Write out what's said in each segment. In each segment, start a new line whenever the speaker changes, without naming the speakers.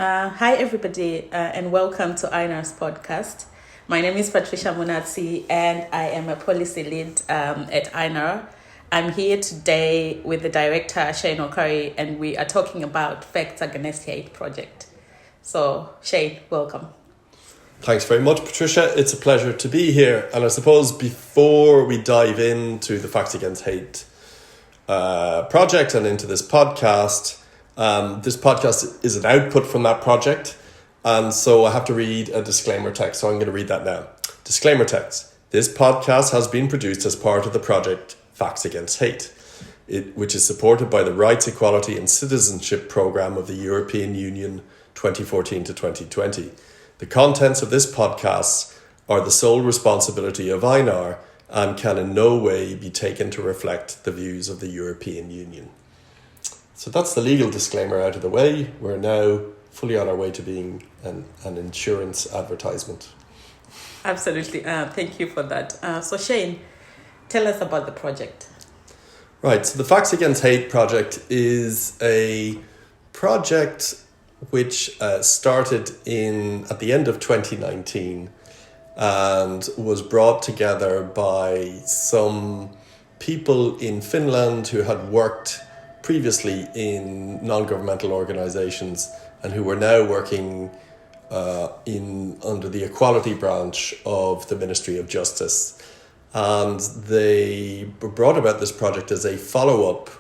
Hi, everybody, and welcome to INAR's Podcast. My name is Patricia Munatsi, and I am a policy lead at INAR. I'm here today with the director, Shane OCurry, and we are talking about Facts Against Hate project. So, Shane, welcome.
Thanks very much, Patricia. It's a pleasure to be here. And I suppose before we dive into the Facts Against Hate project and into this podcast is an output from that project. And so I have to read a disclaimer text. So I'm going to read that now. Disclaimer text. This podcast has been produced as part of the project Facts Against Hate, which is supported by the Rights, Equality and Citizenship Programme of the European Union 2014 to 2020. The contents of this podcast are the sole responsibility of INAR and can in no way be taken to reflect the views of the European Union. So that's the legal disclaimer out of the way. We're now fully on our way to being an insurance advertisement.
Absolutely. Thank you for that. So Shane, tell us about the project.
Right. So the Facts Against Hate project is a project which started at the end of 2019 and was brought together by some people in Finland who had worked previously in non-governmental organisations and who were now working under the equality branch of the Ministry of Justice. And they brought about this project as a follow-up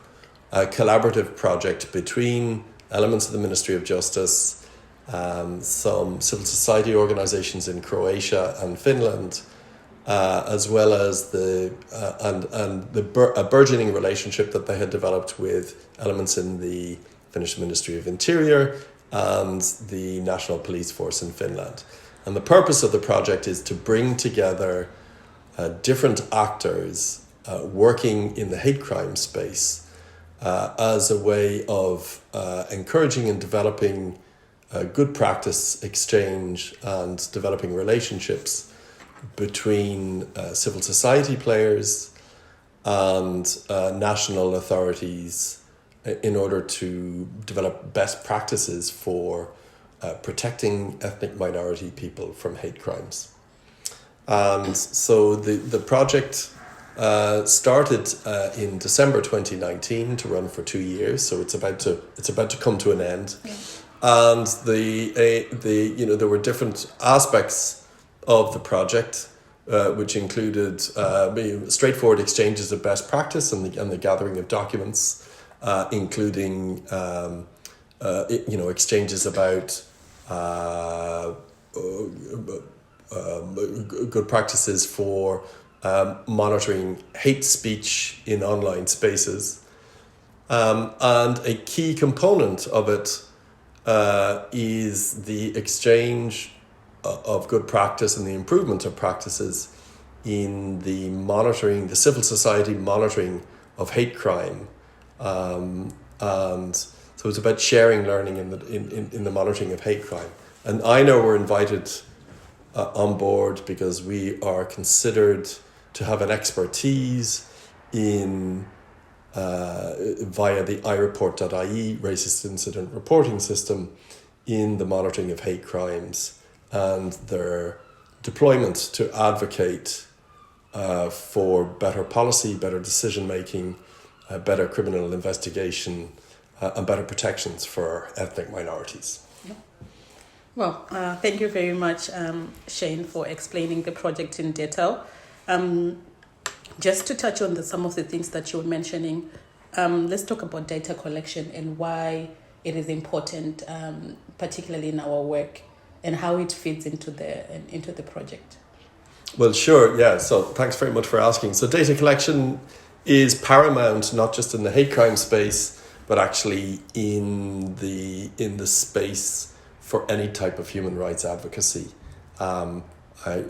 collaborative project between elements of the Ministry of Justice, some civil society organisations in Croatia and Finland, as well as a burgeoning relationship that they had developed with elements in the Finnish Ministry of Interior and the National Police Force in Finland. And the purpose of the project is to bring together different actors working in the hate crime space as a way of encouraging and developing good practice exchange and developing relationships between civil society players and national authorities in order to develop best practices for protecting ethnic minority people from hate crimes. And so the project started in December 2019 to run for 2 years, so it's about to come to an end. Yeah. And there were different aspects of the project, which included straightforward exchanges of best practice and the gathering of documents, including exchanges about good practices for monitoring hate speech in online spaces. And a key component of it is the exchange of good practice and the improvement of practices in the civil society monitoring of hate crime. And so it's about sharing learning in the monitoring of hate crime. And I know we're invited on board because we are considered to have an expertise in via the iReport.ie racist incident reporting system in the monitoring of hate crimes and their deployment to advocate for better policy, better decision making, better criminal investigation, and better protections for ethnic minorities.
Well, thank you very much, Shane, for explaining the project in detail. Just to touch on some of the things that you were mentioning, let's talk about data collection and why it is important, particularly in our work, and how it fits into the project.
Well, sure, yeah. So thanks very much for asking. So data collection is paramount, not just in the hate crime space, but actually in the space for any type of human rights advocacy.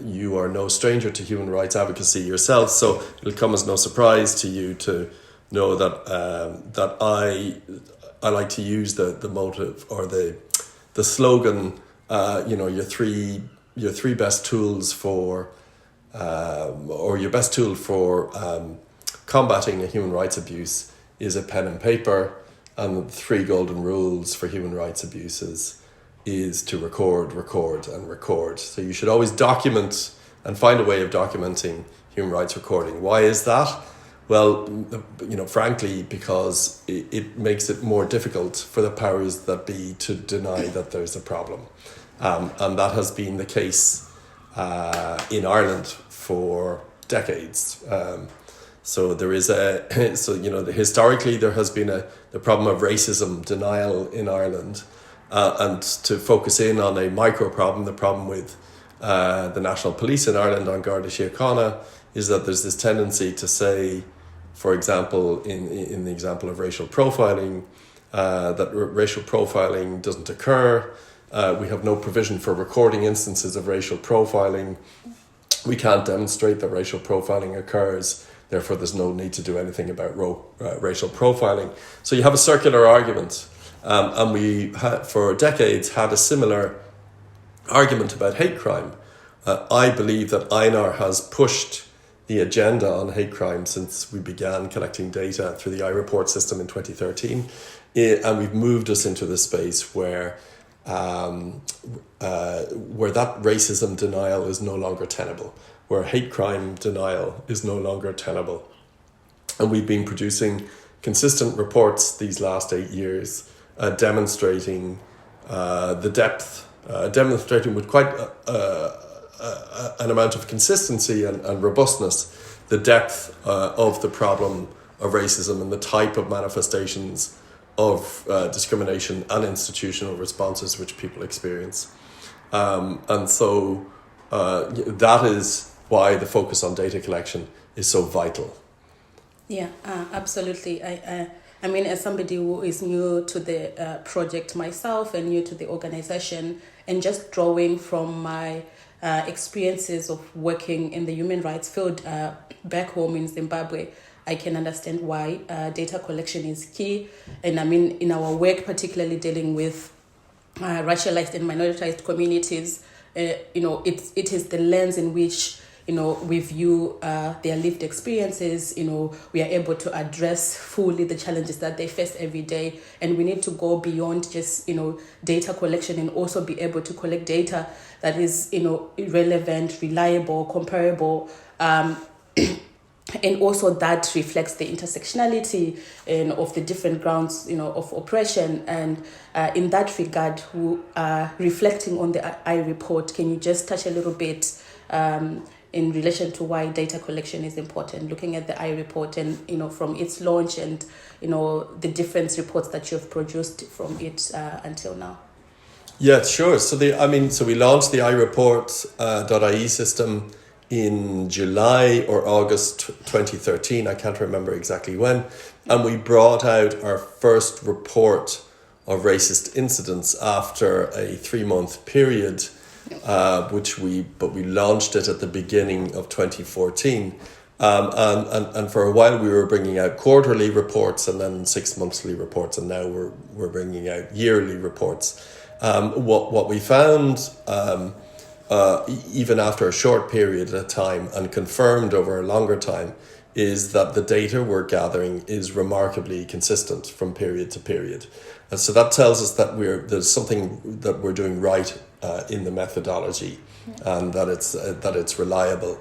You are no stranger to human rights advocacy yourself, so it'll come as no surprise to you to know that I like to use the motive or the slogan. Your three best tools for or your best tool for combating a human rights abuse is a pen and paper, and the 3 golden rules for human rights abuses is to record, and record. So you should always document and find a way of documenting human rights recording. Why is that? Well, frankly, because it makes it more difficult for the powers that be to deny that there's a problem. And that has been the case in Ireland for decades. So there is historically there has been the problem of racism denial in Ireland. And to focus in on a micro problem, the problem with the National Police in Ireland on Garda Síochána is that there's this tendency to say, for example, in the example of racial profiling, that racial profiling doesn't occur. We have no provision for recording instances of racial profiling. We can't demonstrate that racial profiling occurs. Therefore, there's no need to do anything about racial profiling. So you have a circular argument. And we had, for decades, had a similar argument about hate crime. I believe that INAR has pushed the agenda on hate crime since we began collecting data through the iReport system in 2013. And we've moved us into this space where that racism denial is no longer tenable, where hate crime denial is no longer tenable. And we've been producing consistent reports these last 8 years demonstrating the depth, demonstrating with quite an amount of consistency and robustness the depth of the problem of racism and the type of manifestations of discrimination and institutional responses which people experience. And so that is why the focus on data collection is so vital.
Yeah, absolutely. I mean, as somebody who is new to the project myself and new to the organization, and just drawing from my experiences of working in the human rights field back home in Zimbabwe, I can understand why data collection is key. And I mean, in our work, particularly dealing with racialized and minoritized communities, it is the lens in which we view their lived experiences. We are able to address fully the challenges that they face every day. And we need to go beyond just, data collection and also be able to collect data that is, relevant, reliable, comparable, and also that reflects the intersectionality of the different grounds, of oppression. And in that regard, reflecting on the iReport, can you just touch a little bit in relation to why data collection is important, looking at the iReport and, from its launch and, the different reports that you've produced from it until now?
Yeah, sure. So we launched the iReport.ie system in July or August 2013. I can't remember exactly when. And we brought out our first report of racist incidents after a 3-month period, but we launched it at the beginning of 2014. And for a while we were bringing out quarterly reports and then 6 monthly reports, and now we're bringing out yearly reports. What we found, even after a short period of time and confirmed over a longer time, is that the data we're gathering is remarkably consistent from period to period. And so that tells us that there's something that we're doing right in the methodology, and that it's reliable.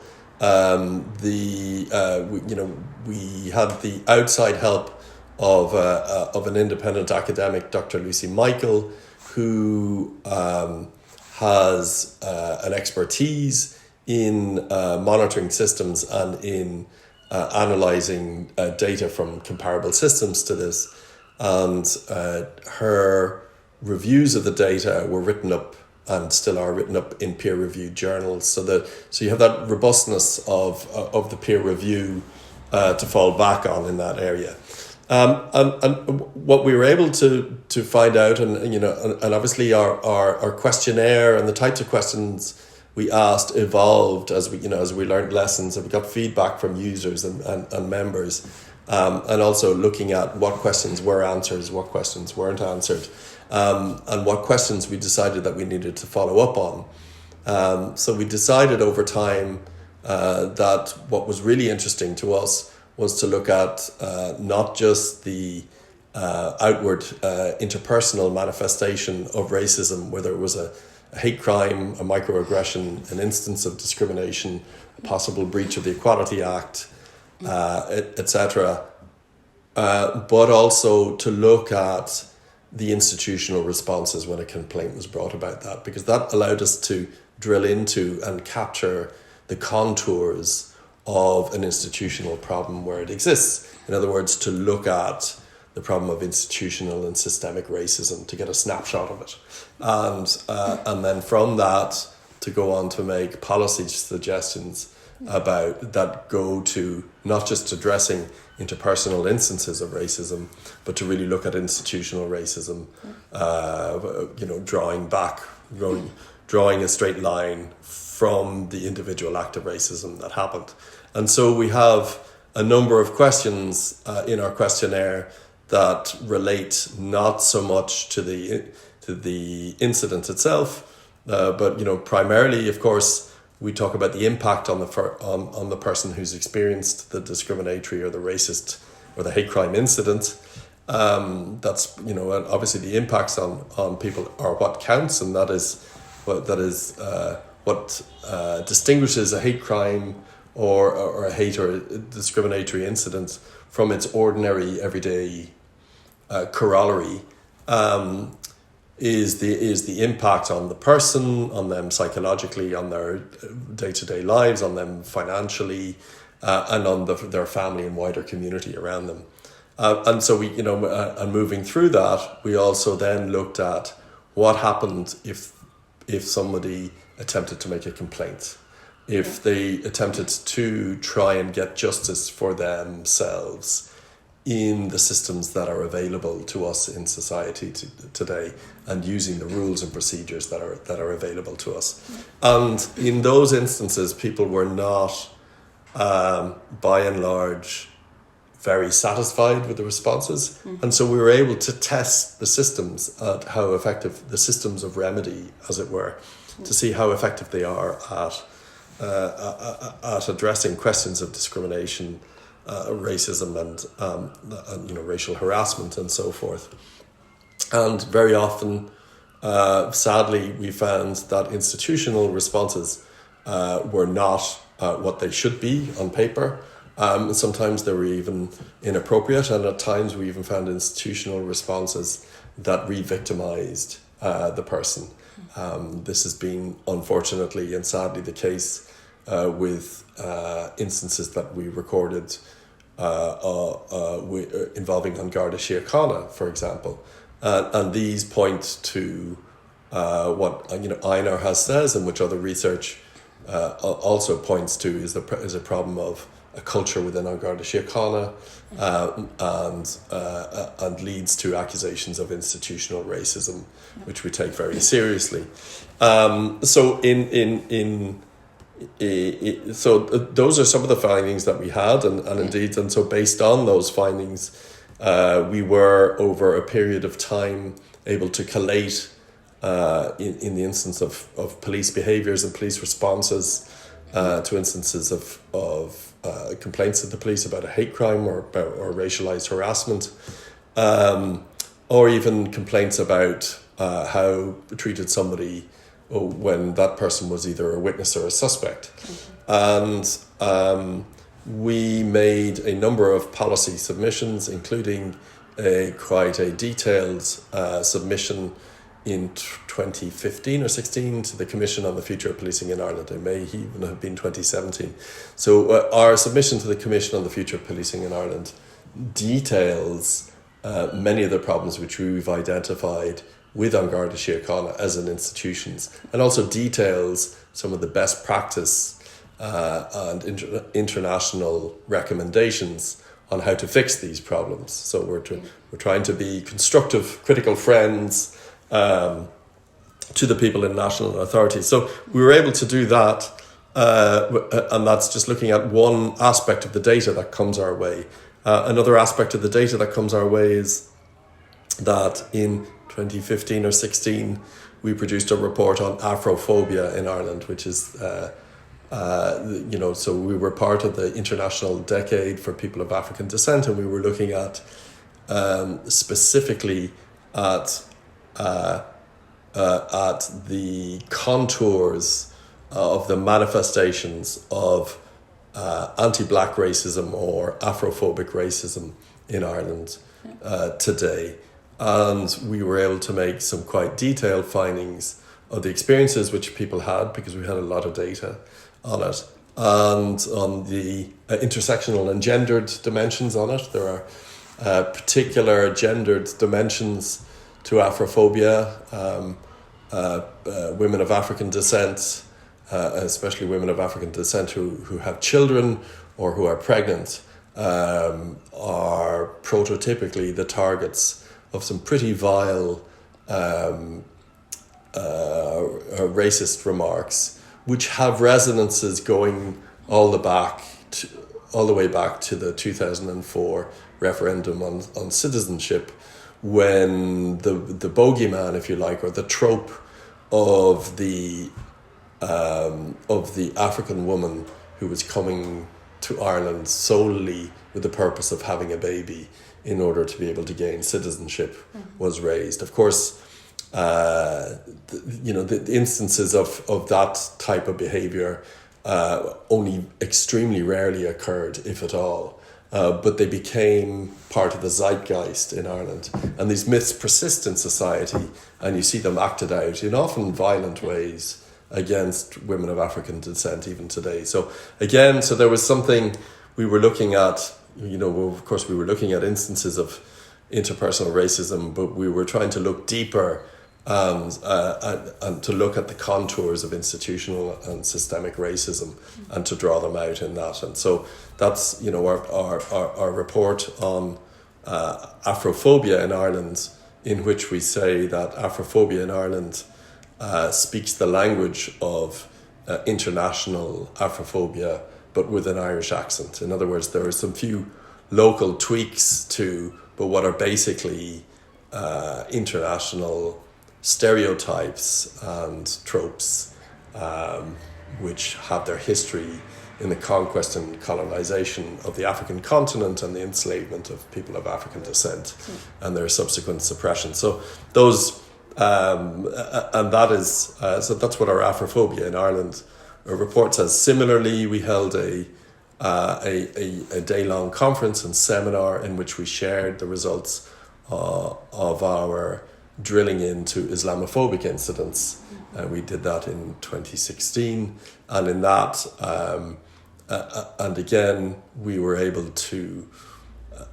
We had the outside help of an independent academic, Dr. Lucy Michael, who has an expertise in monitoring systems and in analysing data from comparable systems to this. And her reviews of the data were written up and still are written up in peer-reviewed journals. So you have that robustness of the peer review to fall back on in that area. And what we were able to find out, and obviously our questionnaire and the types of questions we asked evolved as we learned lessons, and we got feedback from users and members, and also looking at what questions were answered, what questions weren't answered, and what questions we decided that we needed to follow up on. So we decided over time that what was really interesting to us was to look at not just the outward interpersonal manifestation of racism, whether it was a hate crime, a microaggression, an instance of discrimination, a possible breach of the Equality Act, etc. But also to look at the institutional responses when a complaint was brought about that, because that allowed us to drill into and capture the contours of an institutional problem where it exists. In other words, to look at the problem of institutional and systemic racism, to get a snapshot of it. And then from that, to go on to make policy suggestions about that go to not just addressing interpersonal instances of racism, but to really look at institutional racism, drawing a straight line from the individual act of racism that happened. And so we have a number of questions in our questionnaire that relate not so much to the incident itself, but primarily, of course, we talk about the impact on the person who's experienced the discriminatory or the racist or the hate crime incident. That's obviously the impacts on people are what counts, and that is what distinguishes a hate crime or a hate or a discriminatory incident from its ordinary everyday corollary. Is the impact on the person, on them psychologically, on their day-to-day lives, on them financially, and on their family and wider community around them. And so and moving through that, we also then looked at what happened if somebody attempted to make a complaint, if they attempted to try and get justice for themselves in the systems that are available to us in society today, and using the rules and procedures that are available to us. And in those instances, people were not, by and large, very satisfied with the responses. And so we were able to test the systems at how effective, the systems of remedy, as it were, to see how effective they are at addressing questions of discrimination, racism and racial harassment and so forth. And very often, sadly, we found that institutional responses were not what they should be on paper. Sometimes they were even inappropriate, and at times we even found institutional responses that re-victimized the person. This has been unfortunately and sadly the case with instances that we recorded involving An Garda Síochána, for example. And these point to what INAR has says, and which other research also points to, is a problem of a culture within An Garda Síochána, and leads to accusations of institutional racism, which we take very seriously. So those are some of the findings that we had, and so based on those findings, we were over a period of time able to collate in the instance of police behaviours and police responses to instances of complaints of the police about a hate crime or racialized harassment, or even complaints about how treated somebody when that person was either a witness or a suspect. And we made a number of policy submissions, including quite a detailed submission in 2015 or 16 to the Commission on the Future of Policing in Ireland. It may even have been 2017. So our submission to the Commission on the Future of Policing in Ireland details many of the problems which we've identified with An Garda Síochána as an institutions, and also details some of the best practice and international recommendations on how to fix these problems. So we're trying to be constructive, critical friends to the people in national authorities. So we were able to do that, and that's just looking at one aspect of the data that comes our way. Another aspect of the data that comes our way is that in 2015 or 16, we produced a report on Afrophobia in Ireland, which is, so we were part of the International Decade for People of African Descent, and we were looking at specifically at the contours of the manifestations of anti-black racism or Afrophobic racism in Ireland today. And we were able to make some quite detailed findings of the experiences which people had, because we had a lot of data on it, and on the intersectional and gendered dimensions on it. There are particular gendered dimensions to Afrophobia. Women of African descent, especially women of African descent who have children or who are pregnant, are prototypically the targets of some pretty vile racist remarks, which have resonances going all the way back to the 2004 referendum on citizenship, when the bogeyman, if you like, or the trope of the African woman who was coming to Ireland solely with the purpose of having a baby in order to be able to gain citizenship was raised. Of course, the instances of that type of behaviour only extremely rarely occurred, if at all. But they became part of the zeitgeist in Ireland. And these myths persist in society, and you see them acted out in often violent ways against women of African descent even today. So there was something we were looking at. Of course, we were looking at instances of interpersonal racism, but we were trying to look deeper and to look at the contours of institutional and systemic racism and to draw them out in that. And so that's our report on Afrophobia in Ireland, in which we say that Afrophobia in Ireland speaks the language of international Afrophobia, but with an Irish accent. In other words, there are some few local tweaks but what are basically international stereotypes and tropes, which have their history in the conquest and colonization of the African continent and the enslavement of people of African descent and their subsequent suppression. So those, and that is, so that's what our Afrophobia in Ireland report says. Similarly, we held a day-long conference and seminar in which we shared the results of our drilling into Islamophobic incidents. We did that in 2016, and in that, and again, we were able to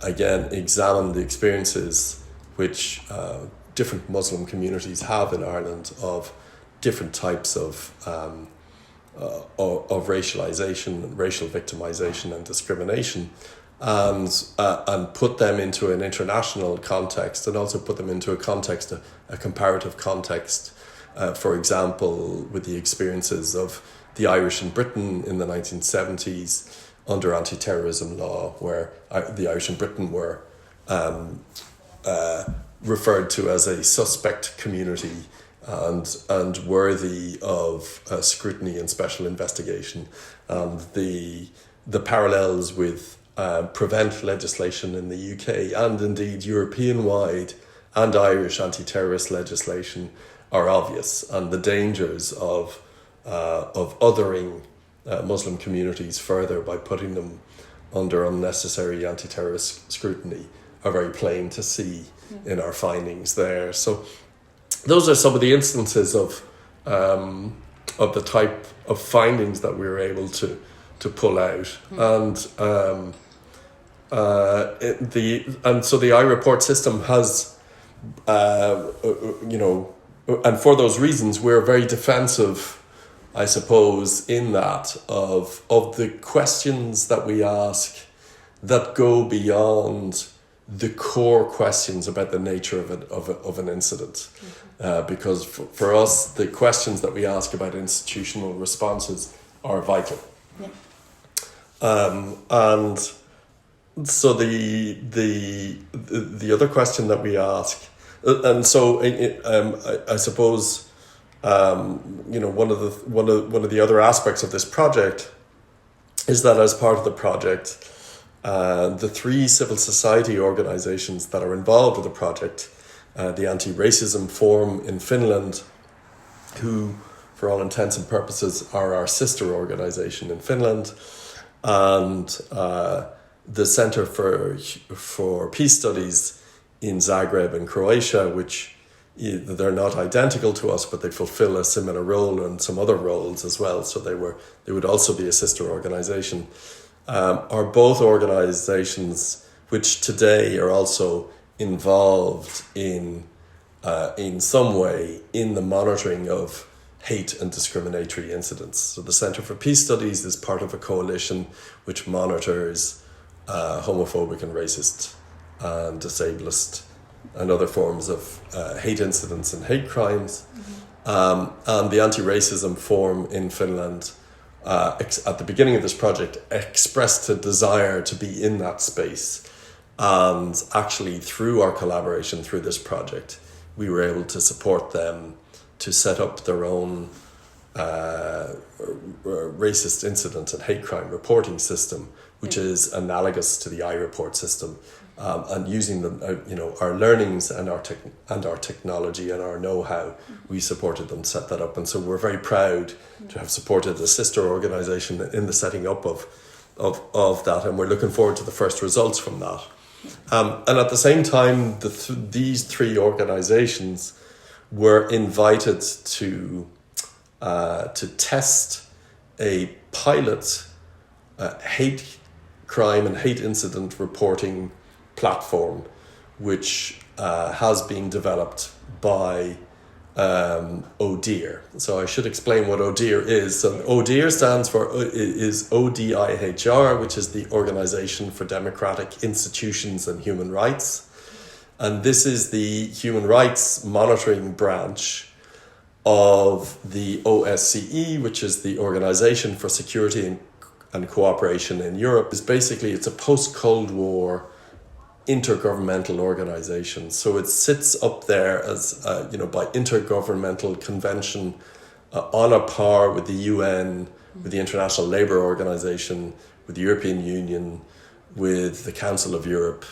examine the experiences which different Muslim communities have in Ireland of different types of racialization, racial victimization, and discrimination, and put them into an international context, and also put them into a comparative context. For example, with the experiences of the Irish in Britain in the 1970s under anti-terrorism law, where the Irish in Britain were referred to as a suspect community and worthy of scrutiny and special investigation. And the parallels with prevent legislation in the UK and indeed European-wide and Irish anti-terrorist legislation are obvious, and the dangers of othering Muslim communities further by putting them under unnecessary anti-terrorist scrutiny are very plain to see in our findings there. So those are some of the instances of the type of findings that we were able to pull out. And so the iReport system has, and for those reasons, we're very defensive, I suppose, in that of the questions that we ask that go beyond the core questions about the nature of an incident. Because for us, the questions that we ask about institutional responses are vital. Yeah. And so the other question that we ask, and so I suppose one of the other aspects of this project is that as part of the project, the 3 civil society organizations that are involved with the project, the Anti-Racism Forum in Finland, who, for all intents and purposes, are our sister organization in Finland, and the Center for Peace Studies in Zagreb in Croatia, which they're not identical to us, but they fulfill a similar role and some other roles as well. So they would also be a sister organization. Are both organizations which today are also involved in some way in the monitoring of hate and discriminatory incidents. So the Center for Peace Studies is part of a coalition which monitors homophobic and racist and disableist and other forms of hate incidents and hate crimes. And the Anti-Racism Forum in Finland, at the beginning of this project, expressed a desire to be in that space. And actually, through our collaboration through this project, we were able to support them to set up their own racist incident and hate crime reporting system, which is analogous to the iReport system. And using our learnings and our technology and our know-how, we supported them set that up. And so we're very proud to have supported a sister organization in the setting up of that, and we're looking forward to the first results from that. And at the same time, these 3 organizations were invited to test a pilot hate crime and hate incident reporting platform, which has been developed by ODIHR. So I should explain what ODIHR is. So ODIHR stands for ODIHR, which is the Organization for Democratic Institutions and Human Rights. And this is the human rights monitoring branch of the OSCE, which is the Organization for Security and Cooperation in Europe. It's a post-Cold War intergovernmental organization. So it sits up there as, by intergovernmental convention on a par with the UN, with the International Labour Organization, with the European Union, with the Council of Europe,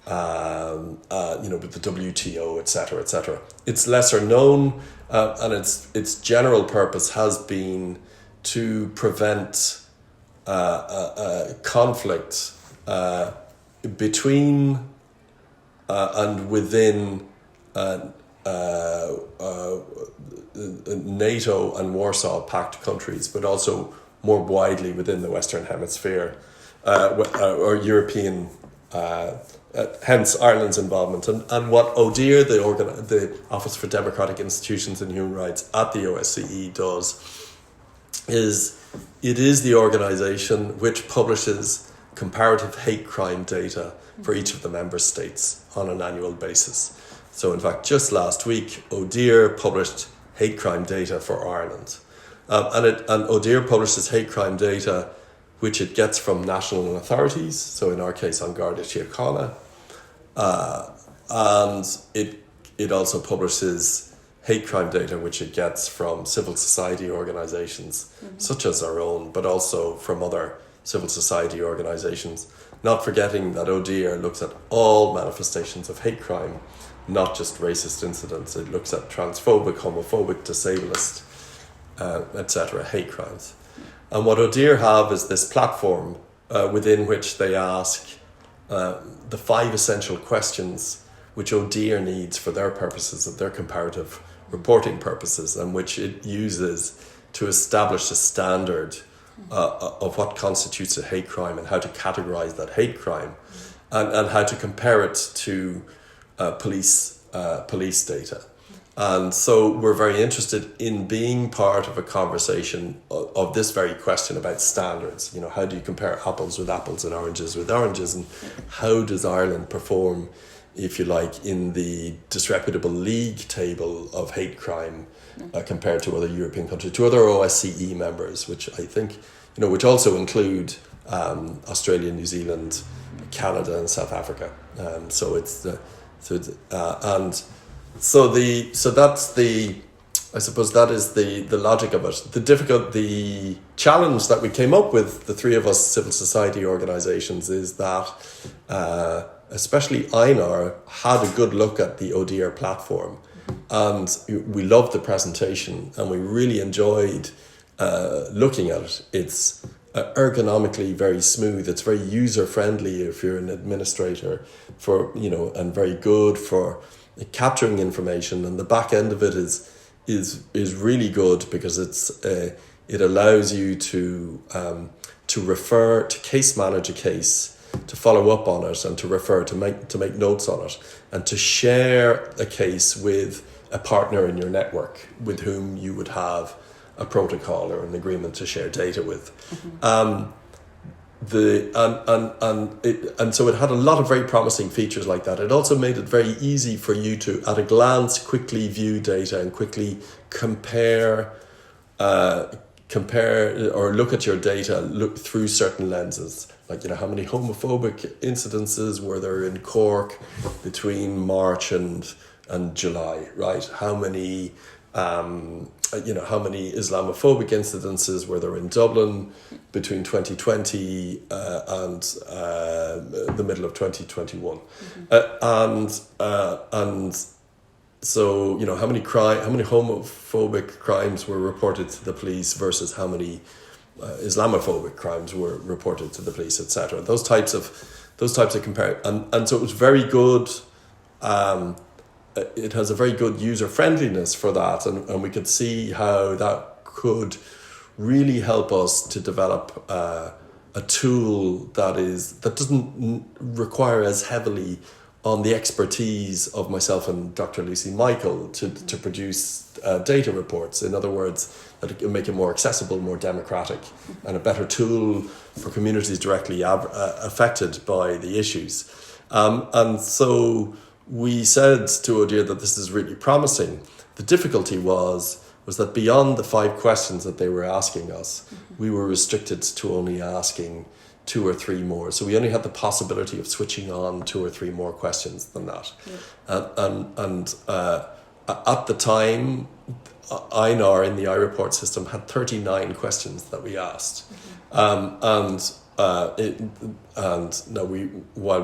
with the WTO, etc., etc. It's lesser known, and its general purpose has been to prevent conflict between and within NATO and Warsaw Pact countries, but also more widely within the Western Hemisphere or European. Hence Ireland's involvement, and what ODIHR, the Office for Democratic Institutions and Human Rights at the OSCE, does is it is the organisation which publishes comparative hate crime data for each of the member states on an annual basis. So in fact, just last week, ODIHR published hate crime data for Ireland, and ODIHR publishes hate crime data which it gets from national authorities, so in our case on Garda Síochána, and it also publishes hate crime data which it gets from civil society organisations such as our own, but also from other civil society organisations, not forgetting that ODIHR looks at all manifestations of hate crime, not just racist incidents. It looks at transphobic, homophobic, disableist, etc. hate crimes. And what ODIHR have is this platform within which they ask the 5 essential questions which ODIHR needs for their purposes, of their comparative reporting purposes, and which it uses to establish a standard of what constitutes a hate crime and how to categorize that hate crime, and how to compare it to police data. And so we're very interested in being part of a conversation of this very question about standards. How do you compare apples with apples and oranges with oranges? And how does Ireland perform, if you like, in the disreputable league table of hate crime compared to other European countries, to other OSCE members, which I think, which also include Australia, New Zealand, Canada and South Africa. So that's the I suppose that is the logic of it. The challenge that we came up with, the three of us civil society organisations, is that especially INAR had a good look at the ODIHR platform, and we loved the presentation and we really enjoyed looking at it. It's ergonomically very smooth. It's very user friendly if you're an administrator, and very good for capturing information. And the back end of it is really good because it allows you to refer, to case manage a case, to follow up on it, and to refer, to make notes on it, and to share a case with a partner in your network with whom you would have a protocol or an agreement to share data with. So it had a lot of very promising features like that. It also made it very easy for you to, at a glance, quickly view data and quickly compare or look at your data, look through certain lenses. Like, how many homophobic incidences were there in Cork between March and July, right? How many Islamophobic incidences were there in Dublin between 2020 and the middle of 2021? So, how many homophobic crimes were reported to the police versus how many Islamophobic crimes were reported to the police, etc. Those types of comparison, and so it was very good. It has a very good user friendliness for that, and we could see how that could really help us to develop a tool that doesn't require as heavily on the expertise of myself and Dr. Lucy Michael to produce data reports. In other words, that it can make it more accessible, more democratic, and a better tool for communities directly affected by the issues. And so we said to ODIHR that this is really promising. The difficulty was that beyond the 5 questions that they were asking us, we were restricted to only asking 2 or 3 more. So we only had the possibility of switching on 2 or 3 more questions than that. Yeah. At the time, INAR in the iReport system had 39 questions that we asked. While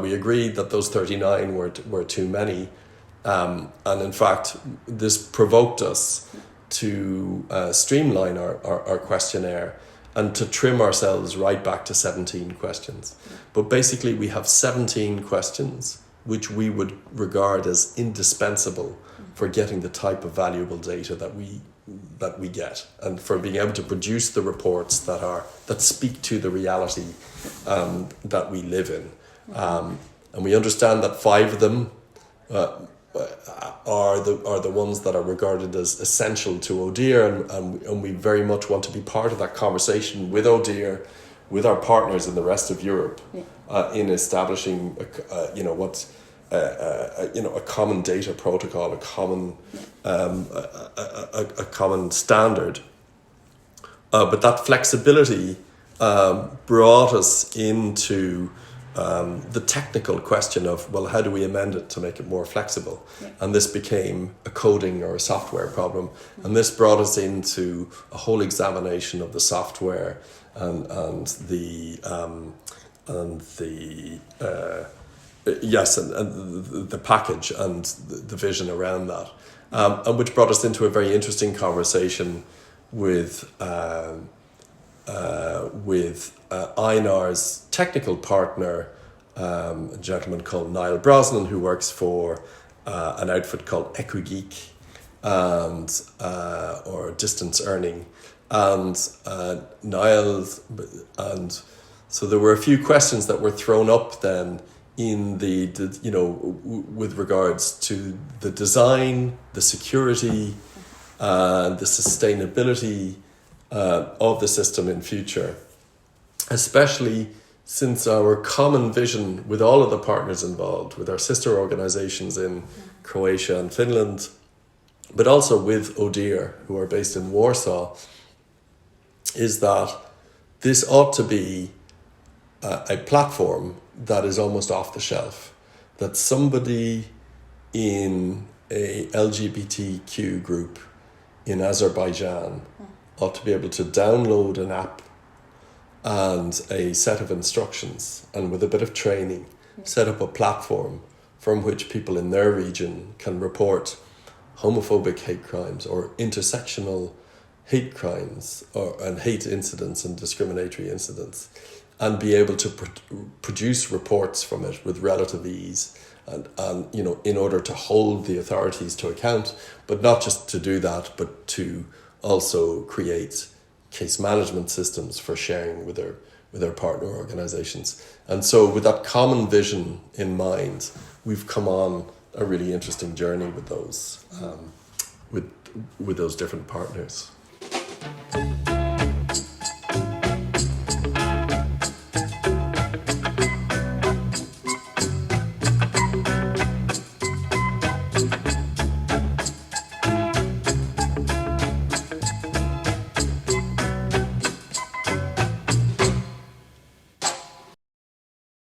we agreed that those 39 were too many, and in fact this provoked us to streamline our questionnaire and to trim ourselves right back to 17 questions. But basically we have 17 questions which we would regard as indispensable for getting the type of valuable data that we get, and for being able to produce the reports that speak to the reality that we live in. And we understand that 5 of them are the ones that are regarded as essential to ODIHR, and we very much want to be part of that conversation with ODIHR, with our partners in the rest of Europe, in establishing a common data protocol, a common standard. But that flexibility brought us into the technical question of, well, how do we amend it to make it more flexible? Yeah. And this became a coding or a software problem. Mm-hmm. And this brought us into a whole examination of the software and the package and the vision around that, and which brought us into a very interesting conversation with INAR's technical partner, a gentleman called Niall Brosnan, who works for an outfit called Equigeek or Distance Earning, and Niall, and so there were a few questions that were thrown up then in with regards to the design, the security, the sustainability of the system in future, especially since our common vision with all of the partners involved, with our sister organizations in Croatia and Finland, but also with ODIHR, who are based in Warsaw, is that this ought to be a platform that is almost off the shelf, that somebody in a LGBTQ group in Azerbaijan ought to be able to download an app and a set of instructions, and with a bit of training, set up a platform from which people in their region can report homophobic hate crimes or intersectional hate crimes and hate incidents and discriminatory incidents, and be able to produce reports from it with relative ease and in order to hold the authorities to account, but not just to do that, but to also create case management systems for sharing with their partner organizations. And so with that common vision in mind, we've come on a really interesting journey with those with those different partners.